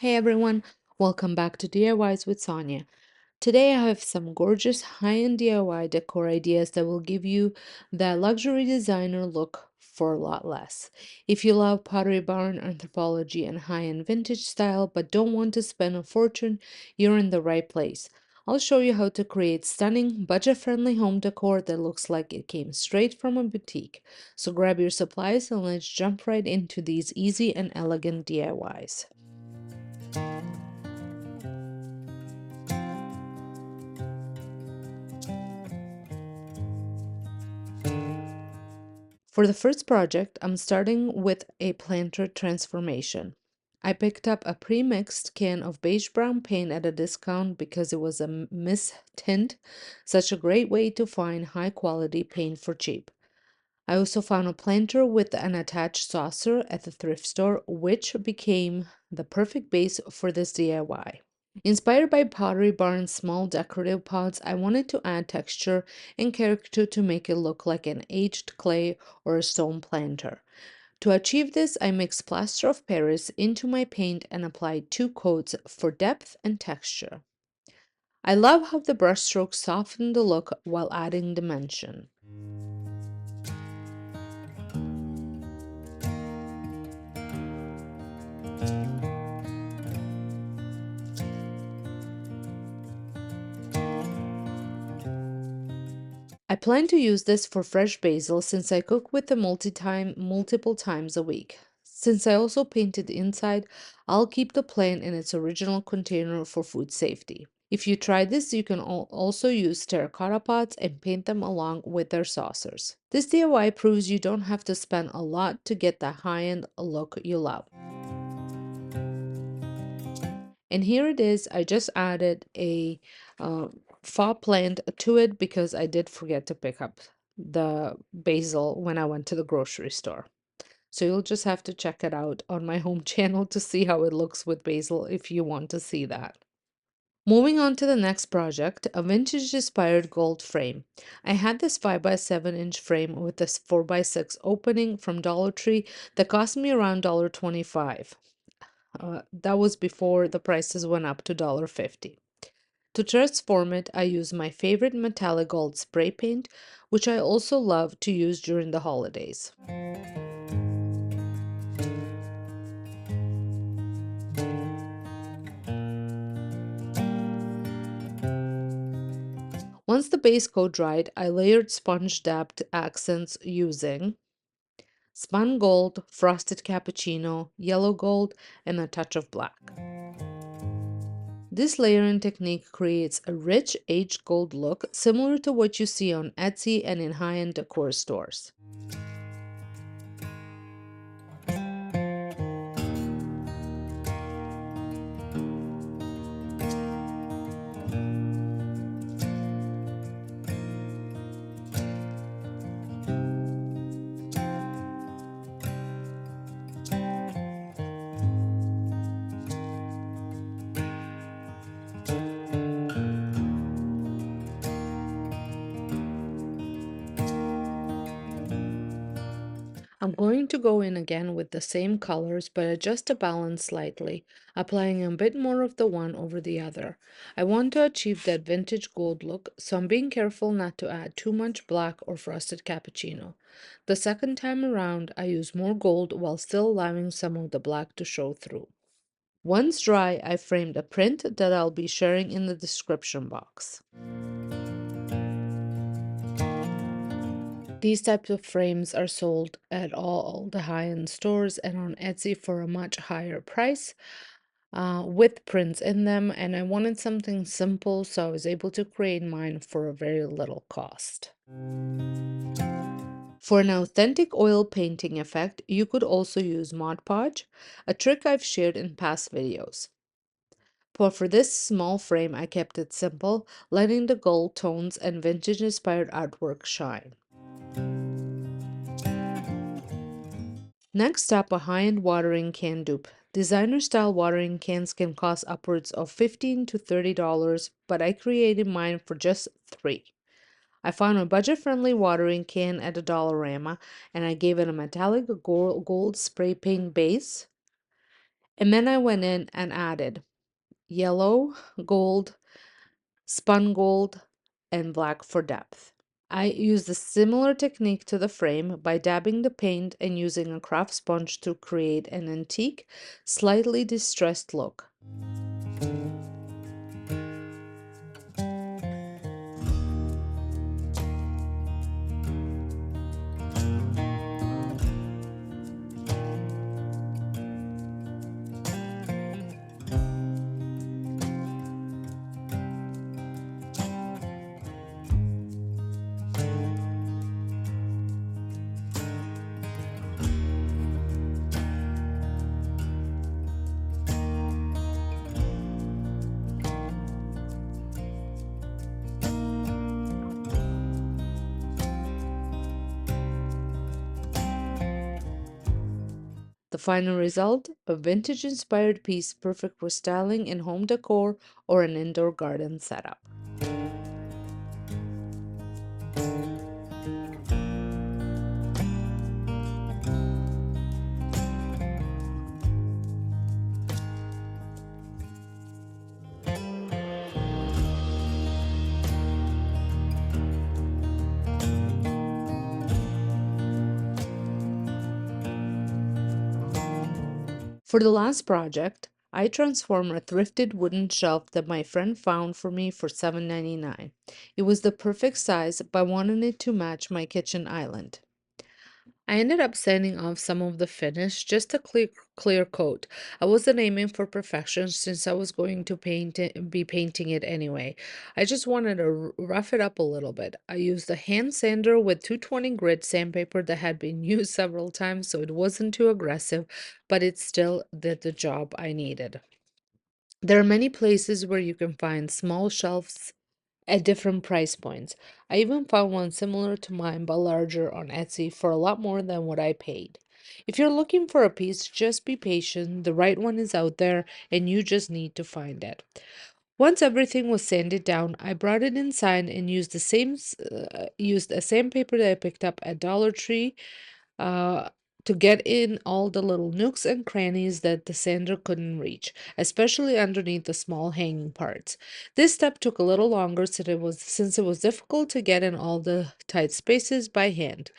Hey everyone, welcome back to DIYs with Sonja. Today I have some gorgeous high-end DIY decor ideas that will give you that luxury designer look for a lot less. If you love Pottery Barn, anthropology, and high-end vintage style but don't want to spend a fortune, you're in the right place. I'll show you how to create stunning, budget-friendly home decor that looks like it came straight from a boutique. So grab your supplies and let's jump right into these easy and elegant DIYs. For the first project, I'm starting with a planter transformation. I picked up a pre-mixed can of beige brown paint at a discount because it was a miss tint, such a great way to find high quality paint for cheap. I also found a planter with an attached saucer at the thrift store, which became the perfect base for this DIY. Inspired by Pottery Barn's small decorative pots, I wanted to add texture and character to make it look like an aged clay or a stone planter. To achieve this, I mixed plaster of Paris into my paint and applied 2 coats for depth and texture. I love how the brushstrokes soften the look while adding dimension. I plan to use this for fresh basil since I cook with it multiple times a week. Since I also painted the inside, I'll keep the plant in its original container for food safety. If you try this, you can also use terracotta pots and paint them along with their saucers. This DIY proves you don't have to spend a lot to get the high-end look you love. And here it is. I just added a uh, faux plant to it because I did forget to pick up the basil when I went to the grocery store. So you'll just have to check it out on my home channel to see how it looks with basil if you want to see that. Moving on to the next project, a vintage inspired gold frame. I had this 5x7 inch frame with this 4x6 opening from Dollar Tree that cost me around $1.25. That was before the prices went up to $1.50. To transform it, I use my favorite metallic gold spray paint, which I also love to use during the holidays. Once the base coat dried, I layered sponge dabbed accents using spun gold, frosted cappuccino, yellow gold, and a touch of black. This layering technique creates a rich aged gold look similar to what you see on Etsy and in high-end decor stores. I'm going to go in again with the same colors but adjust the balance slightly, applying a bit more of the one over the other. I want to achieve that vintage gold look, so I'm being careful not to add too much black or frosted cappuccino. The second time around, I use more gold while still allowing some of the black to show through. Once dry, I framed a print that I'll be sharing in the description box. These types of frames are sold at all the high-end stores and on Etsy for a much higher price, with prints in them, and I wanted something simple, so I was able to create mine for a very little cost. For an authentic oil painting effect, you could also use Mod Podge, a trick I've shared in past videos. But for this small frame, I kept it simple, letting the gold tones and vintage-inspired artwork shine. Next up, a high-end watering can dupe. Designer-style watering cans can cost upwards of $15 to $30, but I created mine for just $3. I found a budget-friendly watering can at a Dollarama, and I gave it a metallic gold spray paint base And then I went in and added yellow, gold, spun gold, and black for depth. I used a similar technique to the frame by dabbing the paint and using a craft sponge to create an antique, slightly distressed look. The final result, a vintage inspired piece perfect for styling in home decor or an indoor garden setup. For the last project, I transformed a thrifted wooden shelf that my friend found for me for $7.99. It was the perfect size, but I wanted it to match my kitchen island. I ended up sanding off some of the finish, just a clear coat. I wasn't aiming for perfection since I was going to be painting it anyway. I just wanted to rough it up a little bit. I used a hand sander with 220 grit sandpaper that had been used several times, so it wasn't too aggressive, but it still did the job I needed. There are many places where you can find small shelves at different price points. I even found one similar to mine but larger on Etsy for a lot more than what I paid. If you're looking for a piece, just be patient. The right one is out there and you just need to find it. Once everything was sanded down, I brought it inside and used a sandpaper that I picked up at Dollar Tree uh, to get in all the little nooks and crannies that the sander couldn't reach, especially underneath the small hanging parts. This step took a little longer since it was difficult to get in all the tight spaces by hand.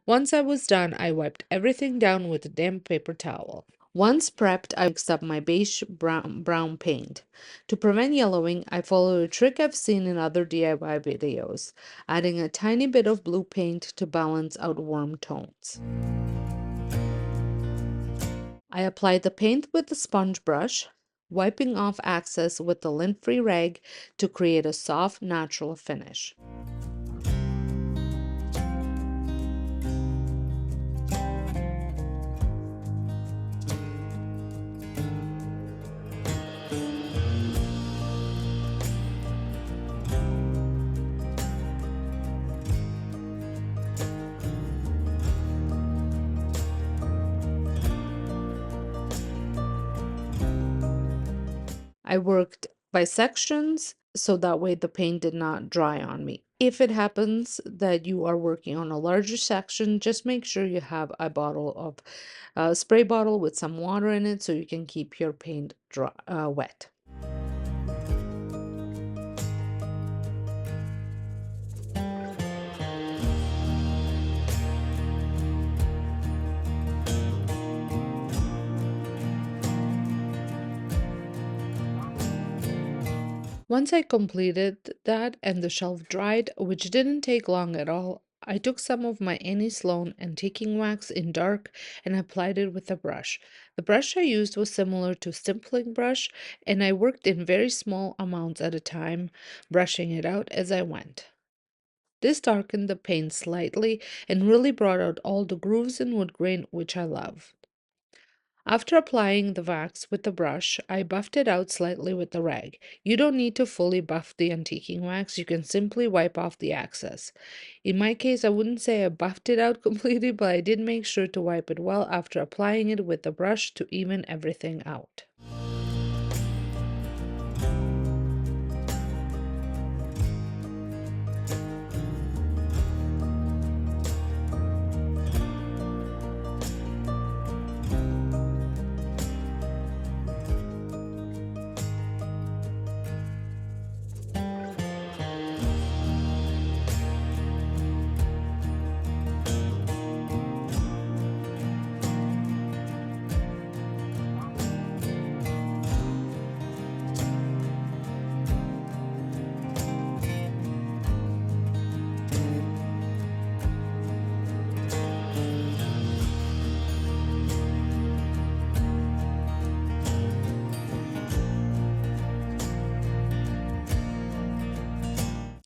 Once I was done, I wiped everything down with a damp paper towel. Once prepped, I mixed up my beige brown paint. To prevent yellowing, I followed a trick I've seen in other DIY videos, adding a tiny bit of blue paint to balance out warm tones. I applied the paint with a sponge brush, wiping off excess with a lint-free rag to create a soft, natural finish. I worked by sections so that way the paint did not dry on me. If it happens that you are working on a larger section, just make sure you have a bottle of spray bottle with some water in it so you can keep your paint wet. Once I completed that and the shelf dried, which didn't take long at all, I took some of my Sloan antiquing wax in dark and applied it with a brush. The brush I used was similar to stippling brush, and I worked in very small amounts at a time, brushing it out as I went. This darkened the paint slightly and really brought out all the grooves and wood grain, which I love. After applying the wax with the brush, I buffed it out slightly with the rag. You don't need to fully buff the antiquing wax, you can simply wipe off the excess. In my case, I wouldn't say I buffed it out completely, but I did make sure to wipe it well after applying it with the brush to even everything out.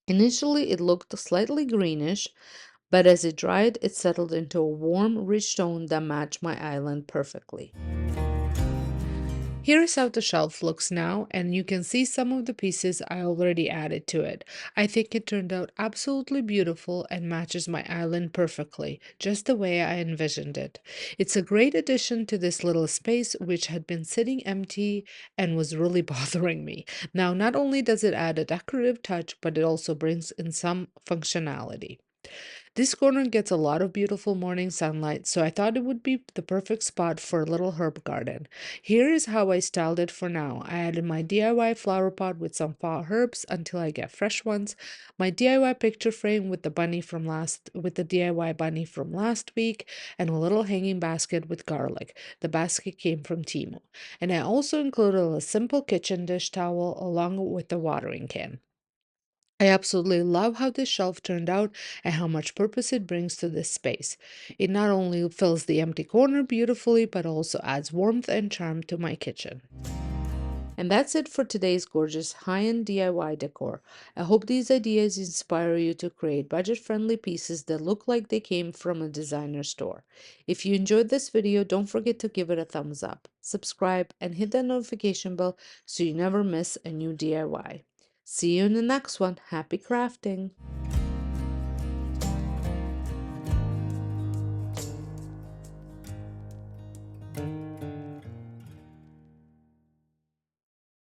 Initially, it looked slightly greenish, but as it dried, it settled into a warm, rich tone that matched my island perfectly. Here is how the shelf looks now, and you can see some of the pieces I already added to it. I think it turned out absolutely beautiful and matches my island perfectly, just the way I envisioned it. It's a great addition to this little space, which had been sitting empty and was really bothering me. Now, not only does it add a decorative touch, but it also brings in some functionality. This corner gets a lot of beautiful morning sunlight, so I thought it would be the perfect spot for a little herb garden. Here is how I styled it for now. I added my DIY flower pot with some fall herbs until I get fresh ones, my DIY picture frame with the DIY bunny from last week, and a little hanging basket with garlic. The basket came from Timo. And I also included a simple kitchen dish towel along with the watering can. I absolutely love how this shelf turned out and how much purpose it brings to this space. It not only fills the empty corner beautifully, but also adds warmth and charm to my kitchen. And that's it for today's gorgeous high-end DIY decor. I hope these ideas inspire you to create budget-friendly pieces that look like they came from a designer store. If you enjoyed this video, don't forget to give it a thumbs up, subscribe, and hit that notification bell so you never miss a new DIY. See you in the next one. Happy crafting!